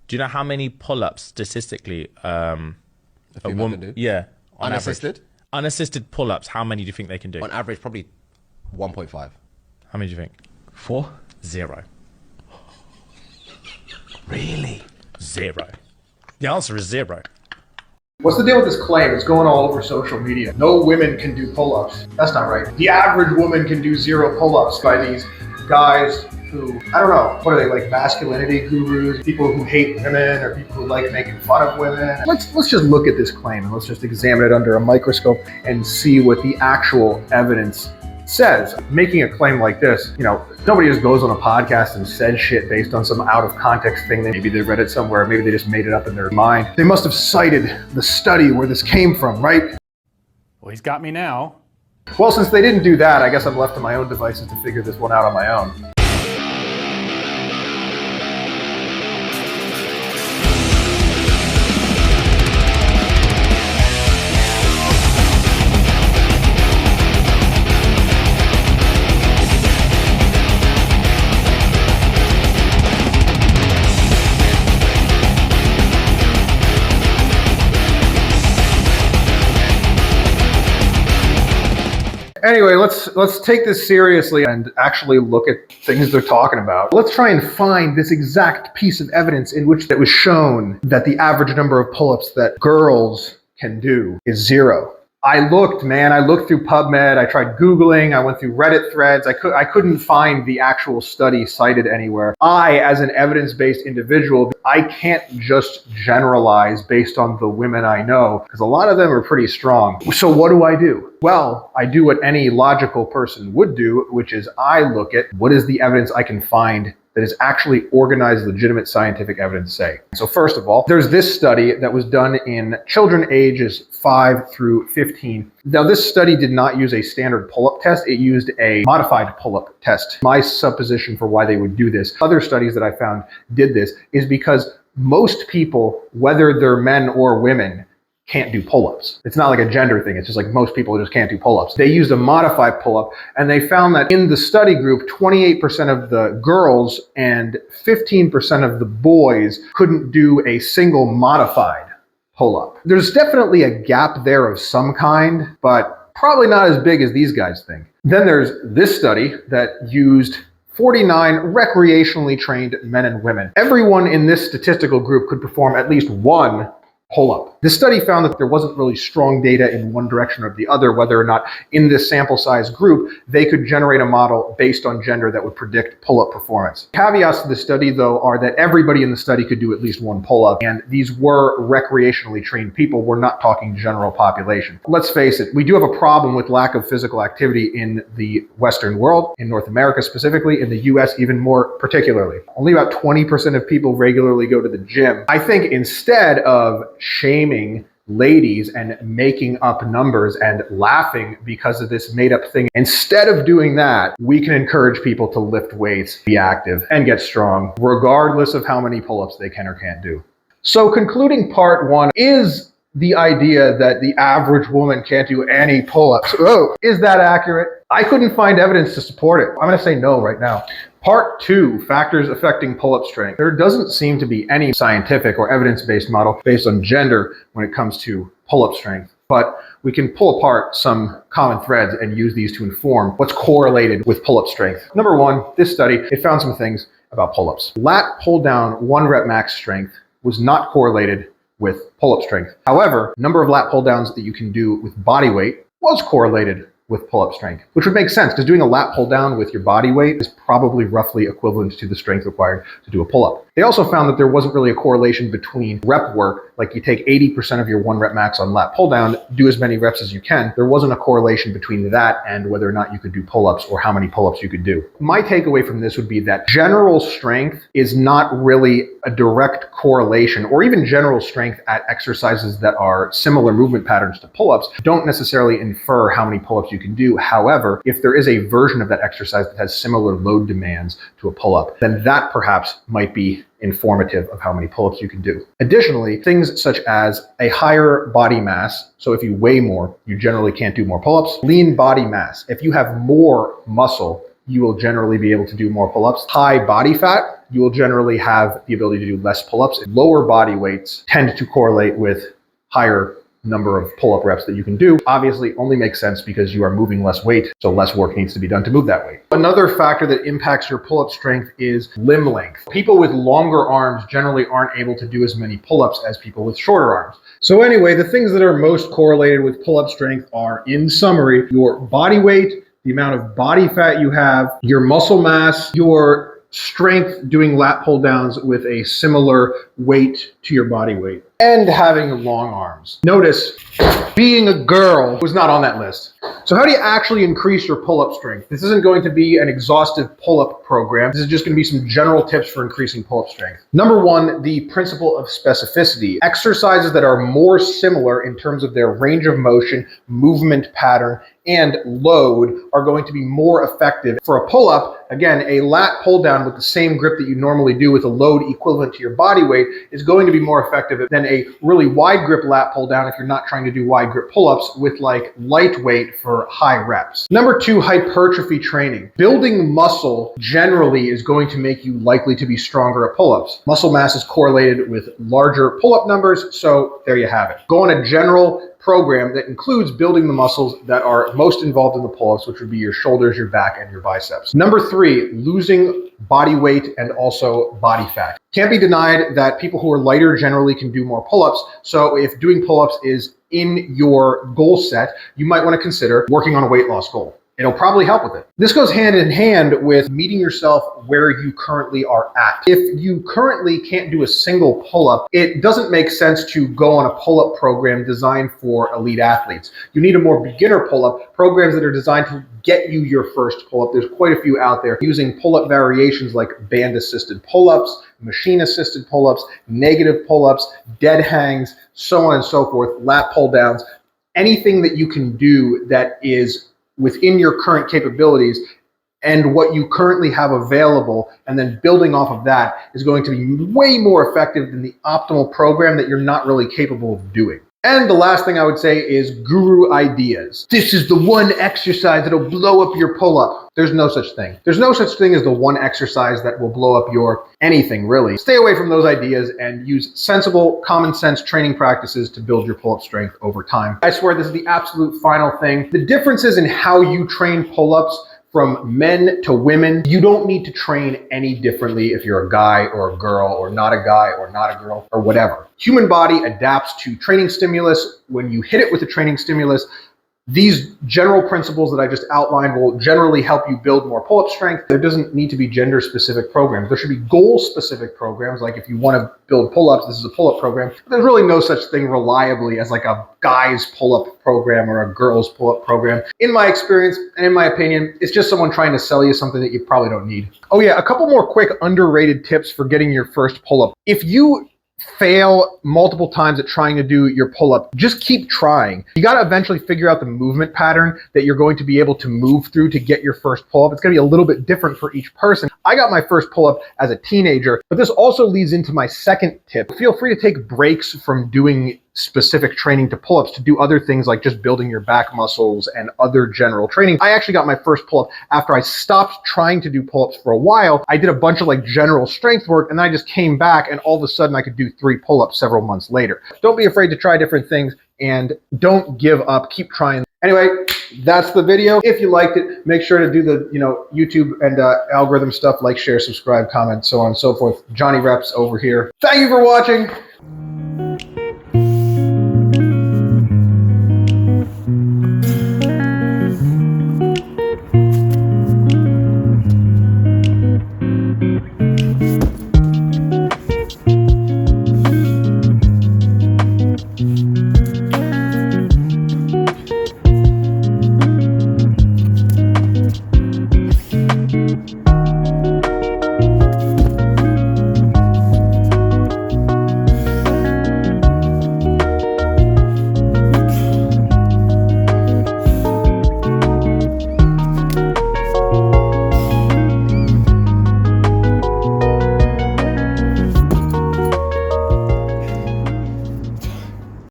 Do you know how many pull-ups statistically a woman can do? Yeah. Unassisted? Unassisted pull-ups, how many do you think they can do? On average, probably 1.5. How many do you think? 4? 0. Really? 0. The answer is 0. What's the deal with this claim? It's going all over social media. No women can do pull-ups. That's not right. The average woman can do 0 pull-ups by these guys who, I don't know, what are they, like masculinity gurus? People who hate women or people who like making fun of women? Let's just look at this claim and let's just examine it under a microscope and see what the actual evidence says. Making a claim like this, nobody just goes on a podcast and says shit based on some out of context thing. Maybe they read it somewhere, maybe they just made it up in their mind. They must have cited the study where this came from, right? Well, he's got me now. Well, since they didn't do that, I guess I'm left to my own devices to figure this one out on my own. Anyway, let's take this seriously and actually look at things they're talking about. Let's try and find this exact piece of evidence in which it was shown that the average number of pull-ups that girls can do is 0. I looked through PubMed, I tried Googling, I went through Reddit threads, I couldn't find the actual study cited anywhere. I, as an evidence-based individual, I can't just generalize based on the women I know, because a lot of them are pretty strong. So what do? Well, I do what any logical person would do, which is I look at what is the evidence I can find that is actually organized, legitimate scientific evidence say. So first of all, there's this study that was done in children ages 5 through 15. Now, this study did not use a standard pull-up test. It used a modified pull-up test. My supposition for why they would do this, other studies that I found did this, is because most people, whether they're men or women, can't do pull-ups. It's not like a gender thing. It's just like most people just can't do pull-ups. They used a modified pull-up, and they found that in the study group, 28% of the girls and 15% of the boys couldn't do a single modified pull-up. There's definitely a gap there of some kind, but probably not as big as these guys think. Then there's this study that used 49 recreationally trained men and women. Everyone in this statistical group could perform at least one pull-up. This study found that there wasn't really strong data in one direction or the other, whether or not in this sample size group, they could generate a model based on gender that would predict pull-up performance. Caveats to the study, though, are that everybody in the study could do at least one pull-up, and these were recreationally trained people. We're not talking general population. Let's face it, we do have a problem with lack of physical activity in the Western world, in North America specifically, in the US even more particularly. Only about 20% of people regularly go to the gym. I think instead of shaming ladies and making up numbers and laughing because of this made up thing, instead of doing that, we can encourage people to lift weights, be active, and get strong, regardless of how many pull-ups they can or can't do. So concluding part 1 is the idea that the average woman can't do any pull-ups. Oh, is that accurate? I couldn't find evidence to support it. I'm going to say no right now. Part 2, factors affecting pull-up strength. There doesn't seem to be any scientific or evidence-based model based on gender when it comes to pull-up strength. But we can pull apart some common threads and use these to inform what's correlated with pull-up strength. Number 1, this study, it found some things about pull-ups. Lat pull-down 1 rep max strength was not correlated with pull-up strength. However, number of lat pull-downs that you can do with body weight was correlated with pull-up strength, which would make sense because doing a lat pull-down with your body weight is probably roughly equivalent to the strength required to do a pull-up. They also found that there wasn't really a correlation between rep work, like you take 80% of your 1 rep max on lat pull-down, do as many reps as you can. There wasn't a correlation between that and whether or not you could do pull-ups or how many pull-ups you could do. My takeaway from this would be that general strength is not really a direct correlation, or even general strength at exercises that are similar movement patterns to pull-ups don't necessarily infer how many pull-ups you can do. However, if there is a version of that exercise that has similar load demands to a pull-up, then that perhaps might be informative of how many pull-ups you can do. Additionally, things such as a higher body mass, so if you weigh more, you generally can't do more pull-ups. Lean body mass, if you have more muscle, you will generally be able to do more pull-ups. High body fat, you will generally have the ability to do less pull-ups. Lower body weights tend to correlate with higher number of pull-up reps that you can do. Obviously only makes sense because you are moving less weight, so less work needs to be done to move that weight. Another factor that impacts your pull-up strength is limb length. People with longer arms generally aren't able to do as many pull-ups as people with shorter arms. So anyway, the things that are most correlated with pull-up strength are, in summary, your body weight, the amount of body fat you have, your muscle mass, your strength doing lat pull downs with a similar weight to your body weight, and having long arms. Notice, being a girl was not on that list. So how do you actually increase your pull-up strength? This isn't going to be an exhaustive pull-up program. This is just going to be some general tips for increasing pull-up strength. Number one, the principle of specificity. Exercises that are more similar in terms of their range of motion, movement pattern, and load are going to be more effective. For a pull-up, again, a lat pull down with the same grip that you normally do with a load equivalent to your body weight is going to be more effective than a really wide grip lat pull down if you're not trying to do wide grip pull-ups with like lightweight for high reps. Number two, hypertrophy training. Building muscle generally is going to make you likely to be stronger at pull-ups. Muscle mass is correlated with larger pull-up numbers, so there you have it. Go on a general program that includes building the muscles that are most involved in the pull-ups, which would be your shoulders, your back, and your biceps. Number three, losing body weight and also body fat. Can't be denied that people who are lighter generally can do more pull-ups. So if doing pull-ups is in your goal set, you might want to consider working on a weight loss goal. It'll probably help with it. This goes hand in hand with meeting yourself where you currently are at. If you currently can't do a single pull-up, it doesn't make sense to go on a pull-up program designed for elite athletes. You need a more beginner pull-up, programs that are designed to get you your first pull-up. There's quite a few out there using pull-up variations like band-assisted pull-ups, machine-assisted pull-ups, negative pull-ups, dead hangs, so on and so forth, lat pull-downs, anything that you can do that is within your current capabilities and what you currently have available, and then building off of that is going to be way more effective than the optimal program that you're not really capable of doing. And the last thing I would say is guru ideas. This is the one exercise that'll blow up your pull-up. There's no such thing. There's no such thing as the one exercise that will blow up your anything, really. Stay away from those ideas and use sensible, common sense training practices to build your pull-up strength over time. I swear this is the absolute final thing. The differences in how you train pull-ups from men to women, you don't need to train any differently if you're a guy or a girl or not a guy or not a girl or whatever. Human body adapts to training stimulus. When you hit it with a training stimulus, these general principles that I just outlined will generally help you build more pull-up strength. There doesn't need to be gender-specific programs. There should be goal-specific programs, like if you want to build pull-ups, this is a pull-up program. But there's really no such thing reliably as like a guy's pull-up program or a girl's pull-up program. In my experience and in my opinion, it's just someone trying to sell you something that you probably don't need. Oh yeah, a couple more quick underrated tips for getting your first pull-up. If you fail multiple times at trying to do your pull-up, just keep trying. You got to eventually figure out the movement pattern that you're going to be able to move through to get your first pull-up. It's going to be a little bit different for each person. I got my first pull-up as a teenager, but this also leads into my second tip. Feel free to take breaks from doing specific training to pull-ups to do other things like just building your back muscles and other general training. I actually got my first pull-up after I stopped trying to do pull-ups for a while. I did a bunch of like general strength work and then I just came back and all of a sudden I could do 3 pull-ups several months later. Don't be afraid to try different things and don't give up. Keep trying. Anyway, that's the video. If you liked it, make sure to do the YouTube and algorithm stuff, like, share, subscribe, comment, so on and so forth. Jonny Reps over here. Thank you for watching.